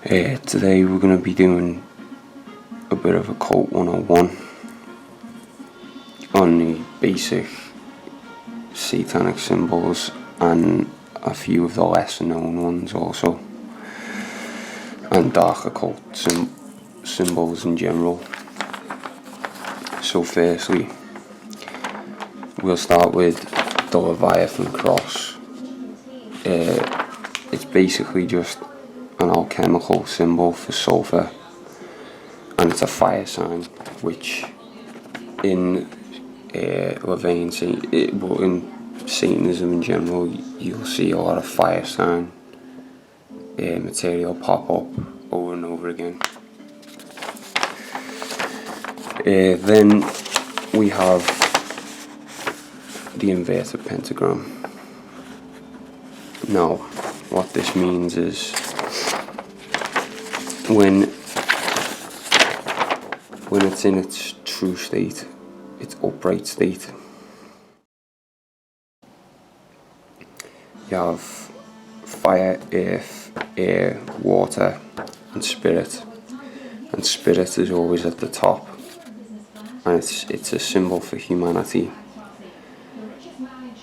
Today we're going to be doing a bit of Occult 101 on the basic satanic symbols and a few of the lesser known ones also, and dark occult symbols in general. So firstly, we'll start with the Leviathan cross. It's basically just an alchemical symbol for sulfur, and it's a fire sign, which in in Satanism in general, you'll see a lot of fire sign material pop up over and over again. Then we have the inverted pentagram. Now, what this means is when it's in its true state, its upright state, you have fire, earth, air, water, and spirit. And spirit is always at the top, and it's a symbol for humanity.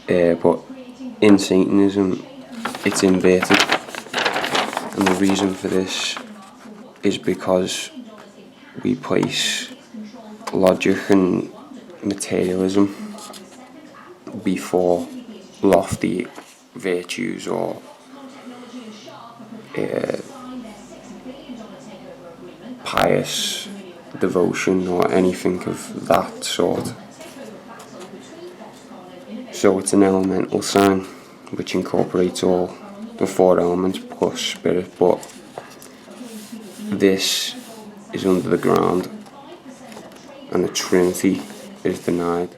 But in Satanism, it's inverted, and the reason for this is because we place logic and materialism before lofty virtues or pious devotion or anything of that sort. So it's an elemental sign which incorporates all the four elements plus spirit, but this is under the ground and the Trinity is denied.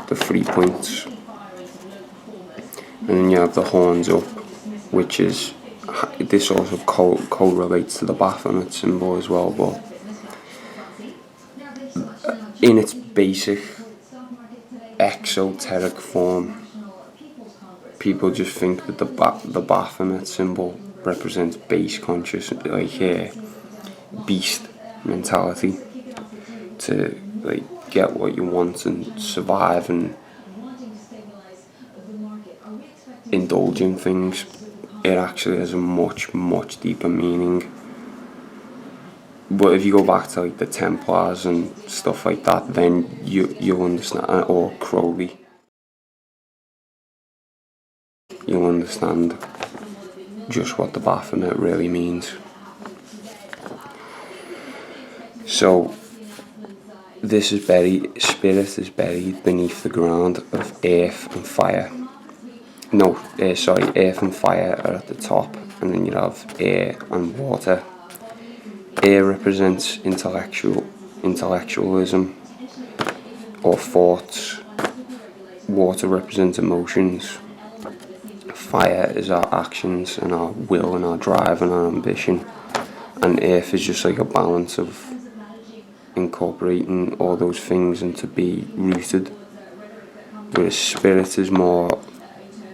The 3 points, and then you have the horns up, which is, this also correlates to the Baphomet symbol as well, but in its basic exoteric form, people just think that the Baphomet symbol represents base consciousness, like beast mentality, to get what you want and survive and indulge in things. It actually has a much deeper meaning. But if you go back to the Templars and stuff like that, then you'll understand, or Crowley, you'll understand just what the Baphomet really means. So this is spirit is buried beneath the ground of earth and fire. Earth and fire are at the top, and then you have air and water. Air represents intellectualism or thoughts. Water represents emotions. Fire is our actions and our will and our drive and our ambition. And earth is just like a balance of incorporating all those things and to be rooted. Whereas spirit is more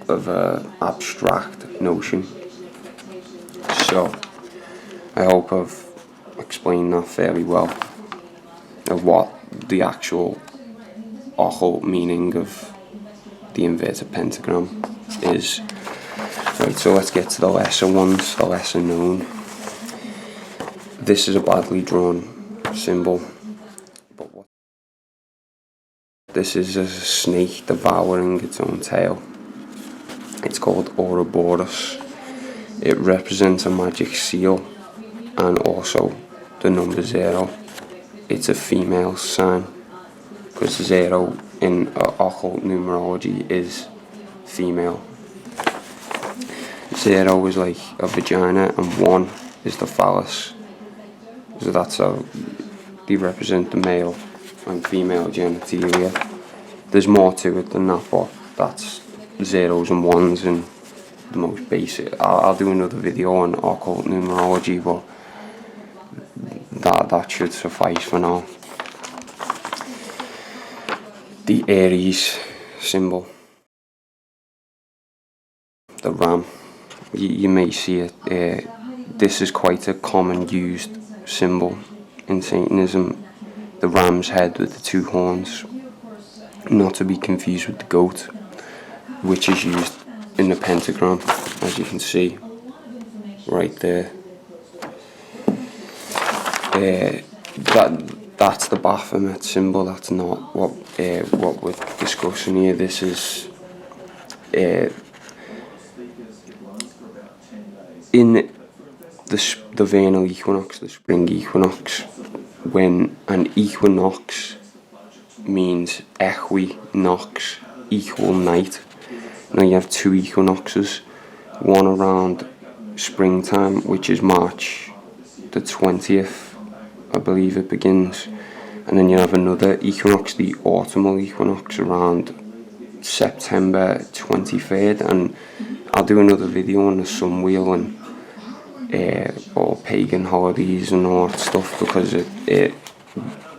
of an abstract notion. So I hope I've explained that fairly well, of what the actual occult meaning of the inverted pentagram is. Right, so let's get to the lesser ones, the lesser known. This is a badly drawn symbol, but this is a snake devouring its own tail. It's called Ouroboros. It represents a magic seal and also the number 0. It's a female sign, because 0 in occult numerology is female. 0 is like a vagina and 1 is the phallus. So that's how they represent the male and female genitalia. There's more to it than that, but that's 0s and 1s and the most basic. I'll do another video on occult numerology, but that should suffice for now. The Aries symbol, the ram, you may see it. This is quite a common used symbol in Satanism. The ram's head with the two horns, not to be confused with the goat, which is used in the pentagram, as you can see right there. That's the Baphomet symbol. That's not what we're discussing here. This is in the vernal equinox, the spring equinox, when an equinox means equinox, equal night. Now you have two equinoxes, one around springtime, which is March the 20th, I believe it begins, and then you have another equinox, the autumnal equinox, around September 23rd, and I'll do another video on the sun wheel and or pagan holidays and all that stuff, because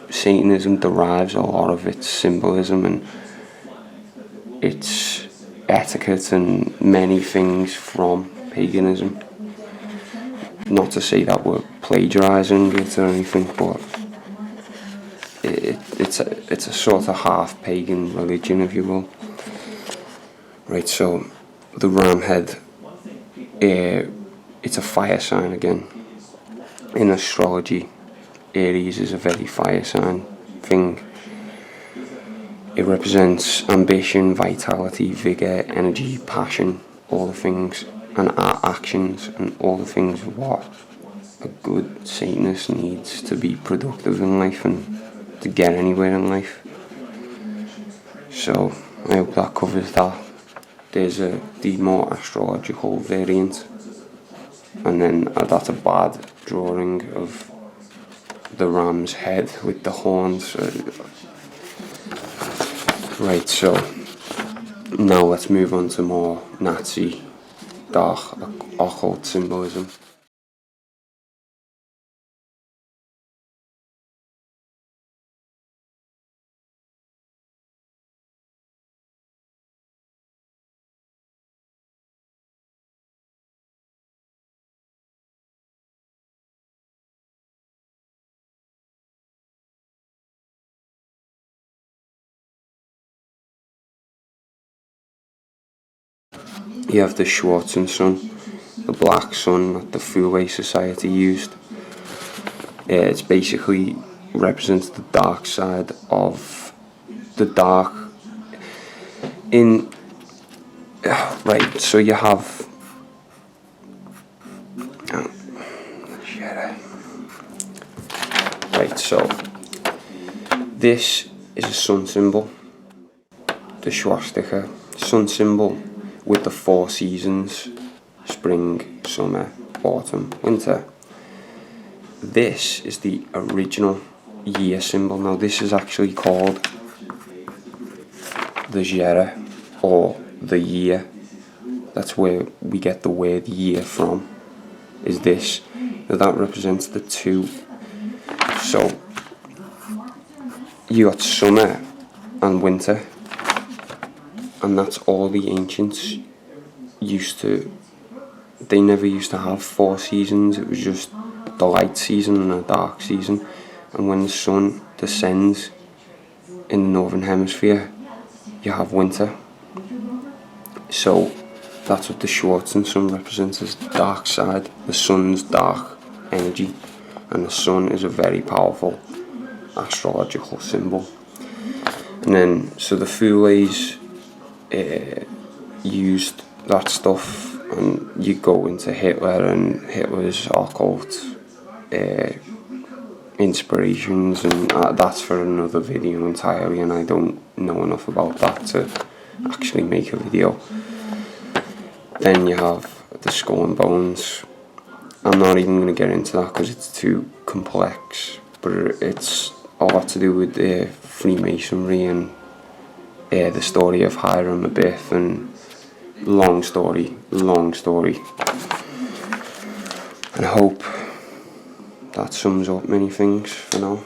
Satanism derives a lot of its symbolism and its etiquette and many things from paganism. Not to say that we're plagiarizing it or anything, but it's a sort of half pagan religion, if you will. Right, so the ram head, it's a fire sign again. In astrology, Aries is a very fire sign thing. It represents ambition, vitality, vigour, energy, passion, all the things, and our actions, and all the things of what a good Satanist needs to be productive in life and to get anywhere in life. So I hope that covers that. There's the more astrological variant, and then that's a bad drawing of the ram's head with the horns. Right, so now let's move on to more Nazi dark occult symbolism. You have the Schwarzen sun, the black sun that the Thule Society used. It's basically represents the dark side of the dark. Right, so you have right, so this is a sun symbol, the swastika, sun symbol with the four seasons: spring, summer, autumn, winter. This is the original year symbol. Now this is actually called the Jera, or the year. That's where we get the word year from, is this. Now that represents the two. So you got summer and winter, and that's all the ancients used to. They never used to have four seasons. It was just the light season and the dark season. And when the sun descends in the northern hemisphere, you have winter. So that's what the Schwarzen sun represents, as the dark side, the sun's dark energy. And the sun is a very powerful astrological symbol. And then, so the Thules used that stuff, and you go into Hitler and Hitler's occult inspirations, and that's for another video entirely, and I don't know enough about that to actually make a video. Then you have the Skull and Bones. I'm not even going to get into that because it's too complex, but it's a lot to do with Freemasonry and the story of Hiram Abiff, and long story. And I hope that sums up many things for now.